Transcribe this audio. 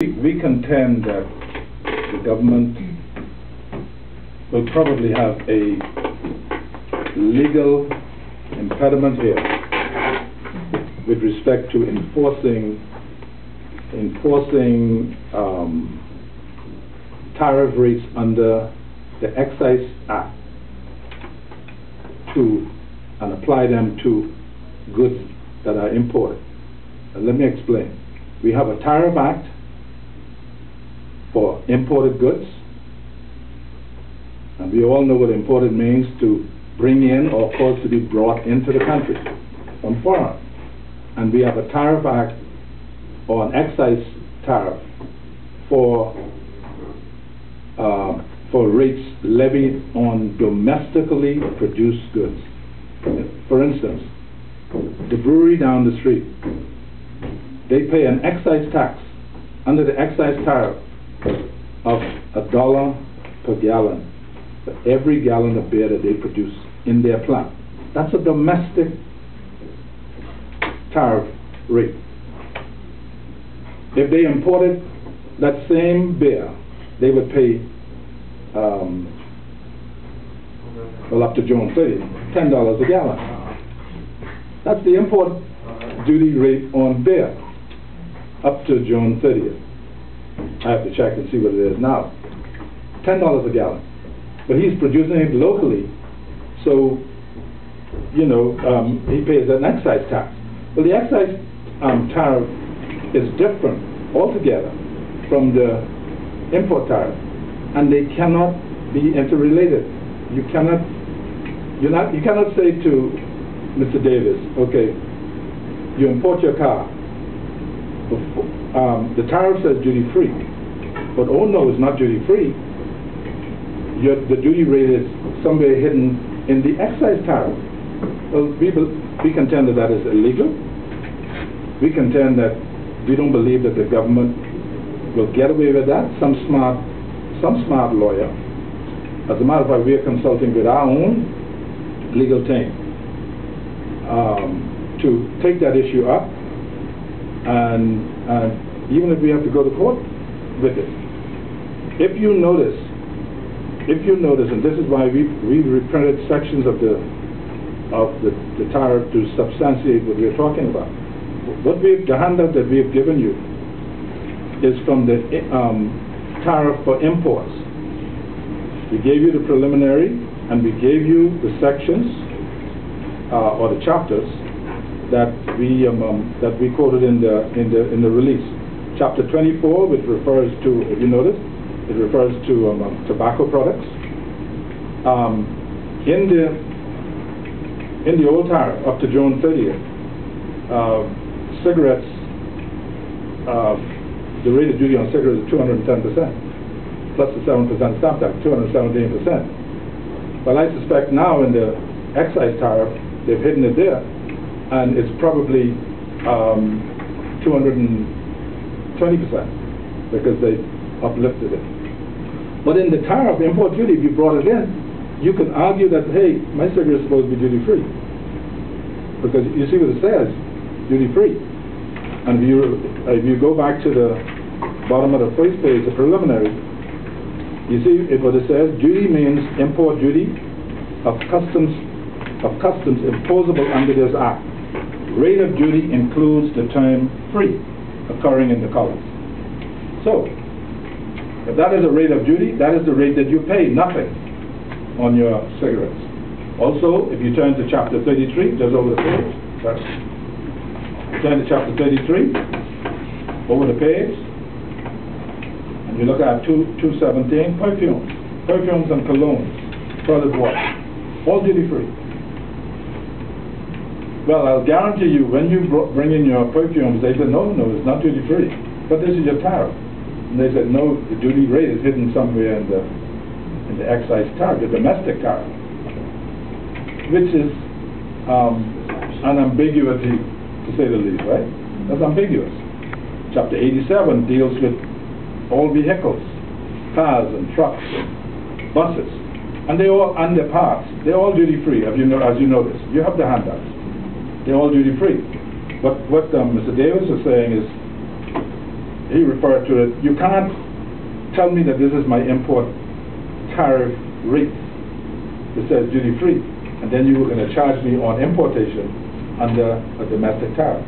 We contend that the government will probably have a legal impediment here with respect to enforcing tariff rates under the Excise Act and apply them to goods that are imported. And let me explain. We have a Tariff Act for imported goods, and we all know what imported means: to bring in or cause to be brought into the country from foreign. And we have a Tariff Act or an excise tariff for rates levied on domestically produced goods. For instance, the brewery down the street, they pay an excise tax under the excise tariff of $1 per gallon for every gallon of beer that they produce in their plant. That's a domestic tariff rate. If they imported that same beer, they would pay, well, up to June 30th, $10 a gallon. That's the import duty rate on beer up to June 30th. I have to check and see what it is now. $10 a gallon. But he's producing it locally, so, you know, he pays an excise tax. Well, the excise tariff is different altogether from the import tariff, and they cannot be interrelated. You cannot say to Mr. Davis, okay, you import your car. The tariff says duty-free, but oh no, it's not duty-free. The duty rate is somewhere hidden in the excise tariff. Well, we contend that that is illegal. We contend that we don't believe that the government will get away with that. Some smart lawyer. As a matter of fact, we are consulting with our own legal team to take that issue up, and even if we have to go to court with it. If you notice, and this is why we reprinted sections of the tariff to substantiate what we're talking about. The handout that we have given you is from the tariff for imports. We gave you the preliminary, and we gave you the sections or the chapters that we quoted in the release. Chapter 24, which refers to, if you notice, it refers to tobacco products. In the old tariff up to June 30th, cigarettes, the rate of duty on cigarettes is 210%, plus the 7% stamp tax, 217%. But I suspect now in the excise tariff, they've hidden it there, and it's probably 220% because they uplifted it. But in the tariff, import duty, if you brought it in, you can argue that, hey, my cigarette is supposed to be duty-free. Because you see what it says, duty-free. And if you go back to the bottom of the first page, the preliminary, you see what it says. Duty means import duty of customs imposable under this act. Rate of duty includes the term free occurring in the columns. So, if that is a rate of duty, that is the rate that you pay, nothing on your cigarettes. Also, if you turn to chapter 33, just over the page, sorry. Turn to chapter 33, over the page, and you look at 217, perfumes and colognes, toilet water, all duty-free. Well, I'll guarantee you, when you bring in your perfumes, they said, no, it's not duty-free, but this is your tariff. And they said, no, the duty rate is hidden somewhere in the excise tariff, the domestic tariff, which is an ambiguity, to say the least, right? That's ambiguous. Chapter 87 deals with all vehicles, cars and trucks, and buses, and they all, and their parts, they're all duty-free, as you notice. You have the handouts. They're all duty-free. But what Mr. Davis is saying is, he referred to it, you can't tell me that this is my import tariff rate. It says duty free, and then you were going to charge me on importation under a domestic tariff.